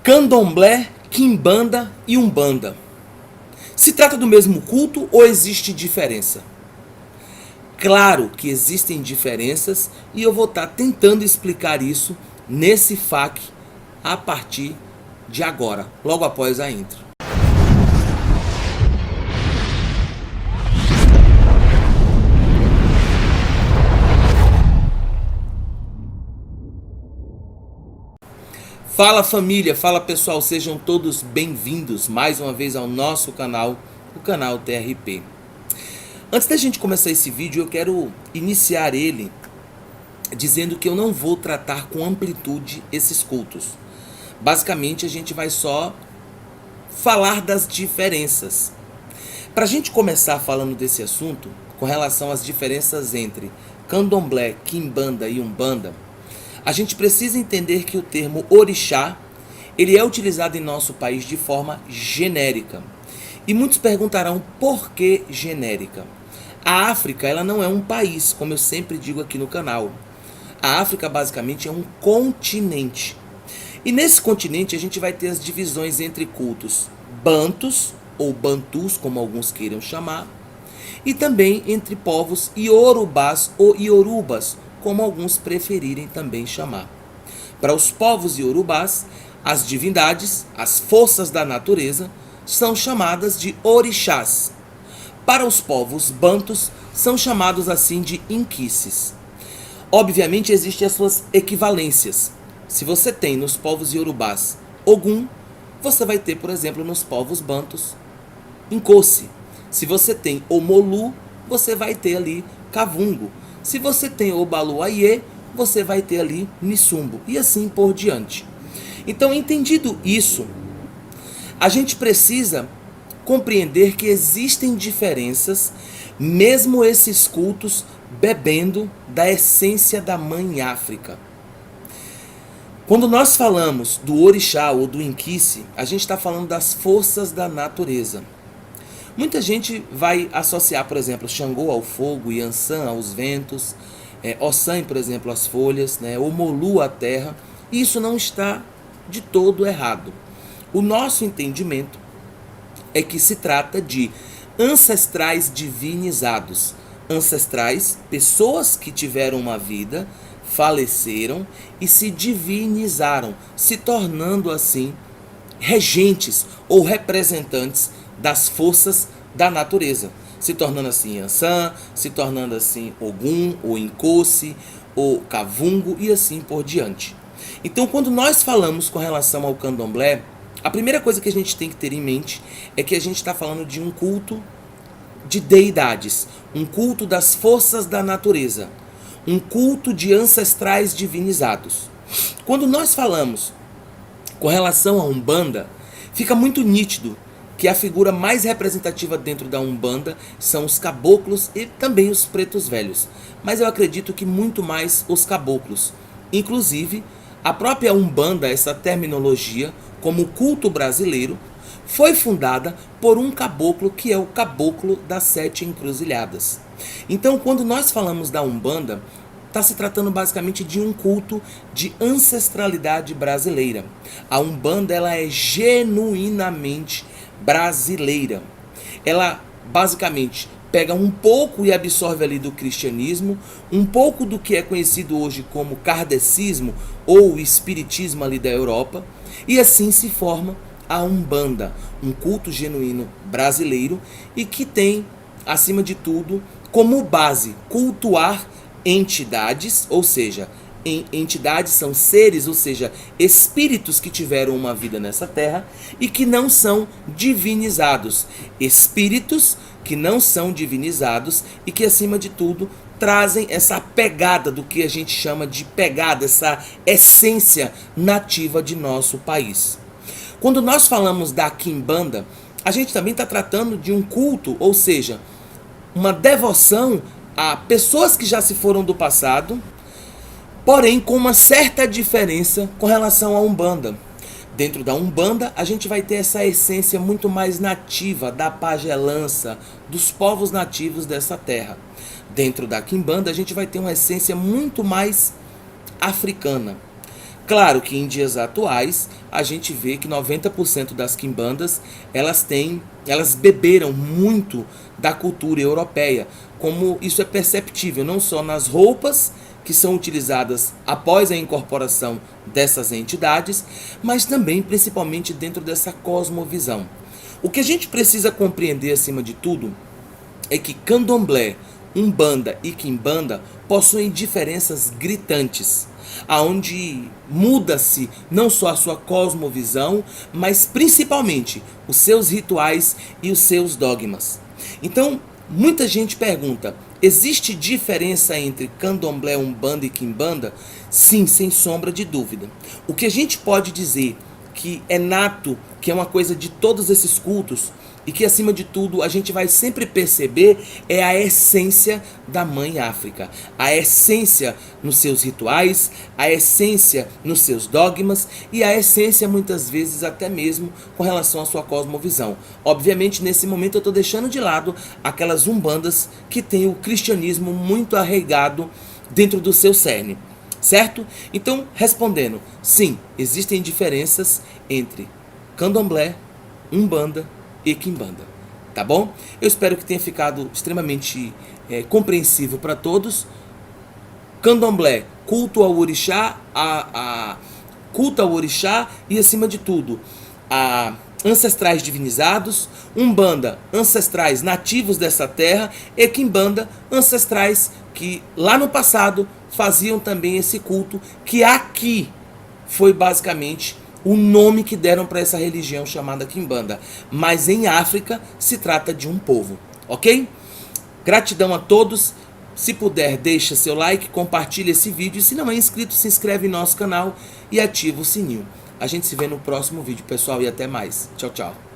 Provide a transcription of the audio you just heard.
Candomblé, quimbanda e umbanda. Se trata do mesmo culto ou existe diferença? Claro que existem diferenças e eu vou estar tentando explicar isso nesse FAQ a partir de agora, logo após a intro. Fala família, fala pessoal, sejam todos bem-vindos mais uma vez ao nosso canal, o canal TRP. Antes da gente começar esse vídeo, eu quero iniciar ele dizendo que eu não vou tratar com amplitude esses cultos. Basicamente a gente vai só falar das diferenças. Para a gente começar falando desse assunto, com relação às diferenças entre candomblé, quimbanda e umbanda, a gente precisa entender que o termo orixá, ele é utilizado em nosso país de forma genérica. E muitos perguntarão por que genérica? A África, ela não é um país, como eu sempre digo aqui no canal. A África basicamente é um continente. E nesse continente a gente vai ter as divisões entre cultos bantus, ou bantus, como alguns queiram chamar, e também entre povos iorubás ou iorubas, como alguns preferirem também chamar. Para os povos iorubás, as divindades, as forças da natureza, são chamadas de orixás. Para os povos bantus, são chamados assim de inquices. Obviamente existem as suas equivalências. Se você tem nos povos iorubás Ogum, você vai ter, por exemplo, nos povos bantus Nkosi. Se você tem Omolu, você vai ter ali Kavungo. Se você tem Obaluayê, você vai ter ali Nisumbo, e assim por diante. Então, entendido isso, a gente precisa compreender que existem diferenças, mesmo esses cultos bebendo da essência da Mãe África. Quando nós falamos do orixá ou do inquice, a gente está falando das forças da natureza. Muita gente vai associar, por exemplo, Xangô ao fogo, Yansan aos ventos, Ossan, por exemplo, às folhas, Omolu à terra. E isso não está de todo errado. O nosso entendimento é que se trata de ancestrais divinizados. Ancestrais, pessoas que tiveram uma vida, faleceram e se divinizaram, se tornando assim regentes ou representantes das forças da natureza, se tornando assim Yansan, se tornando assim Ogum, ou Nkosi, ou Kavungo e assim por diante. Então, quando nós falamos com relação ao candomblé, a primeira coisa que a gente tem que ter em mente é que a gente está falando de um culto de deidades, um culto das forças da natureza, um culto de ancestrais divinizados. Quando nós falamos com relação à Umbanda, fica muito nítido que a figura mais representativa dentro da Umbanda são os caboclos e também os pretos velhos. Mas eu acredito que muito mais os caboclos. Inclusive, a própria Umbanda, essa terminologia, como culto brasileiro, foi fundada por um caboclo que é o Caboclo das Sete Encruzilhadas. Então, quando nós falamos da Umbanda, está se tratando basicamente de um culto de ancestralidade brasileira. A Umbanda, ela é genuinamente brasileira. Ela basicamente pega um pouco e absorve ali do cristianismo, um pouco do que é conhecido hoje como kardecismo ou espiritismo ali da Europa, e assim se forma a Umbanda, um culto genuíno brasileiro e que tem, acima de tudo, como base cultuar entidades, ou seja, entidades são seres, ou seja, espíritos que tiveram uma vida nessa terra e que não são divinizados. Espíritos que não são divinizados e que, acima de tudo, trazem essa pegada do que a gente chama de pegada, essa essência nativa de nosso país. Quando nós falamos da quimbanda, a gente também está tratando de um culto, ou seja, uma devoção a pessoas que já se foram do passado, porém com uma certa diferença com relação à Umbanda. Dentro da Umbanda, a gente vai ter essa essência muito mais nativa da pagelança, dos povos nativos dessa terra. Dentro da Quimbanda, a gente vai ter uma essência muito mais africana. Claro que em dias atuais a gente vê que 90% das quimbandas elas beberam muito da cultura europeia, como isso é perceptível não só nas roupas que são utilizadas após a incorporação dessas entidades, mas também principalmente dentro dessa cosmovisão. O que a gente precisa compreender acima de tudo é que candomblé, umbanda e quimbanda possuem diferenças gritantes, aonde muda-se não só a sua cosmovisão, mas principalmente os seus rituais e os seus dogmas. Então, muita gente pergunta: existe diferença entre candomblé, umbanda e quimbanda? Sim, sem sombra de dúvida. O que a gente pode dizer que é nato, que é uma coisa de todos esses cultos, e que acima de tudo a gente vai sempre perceber é a essência da Mãe África, a essência nos seus rituais, a essência nos seus dogmas e a essência muitas vezes até mesmo com relação à sua cosmovisão. Obviamente nesse momento eu estou deixando de lado aquelas umbandas que têm o cristianismo muito arraigado dentro do seu cerne, certo? Então, respondendo, sim, existem diferenças entre candomblé, umbanda e quimbanda, tá bom? Eu espero que tenha ficado extremamente compreensível para todos. Candomblé, culto ao orixá, culto ao orixá e acima de tudo, a ancestrais divinizados. Umbanda, ancestrais nativos dessa terra, e quimbanda, ancestrais que lá no passado faziam também esse culto, que aqui foi basicamente o nome que deram para essa religião chamada quimbanda, mas em África se trata de um povo, ok? Gratidão a todos. Se puder, deixa seu like, compartilha esse vídeo, e se não é inscrito, se inscreve em nosso canal e ativa o sininho. A gente se vê no próximo vídeo, pessoal, e até mais. Tchau, tchau.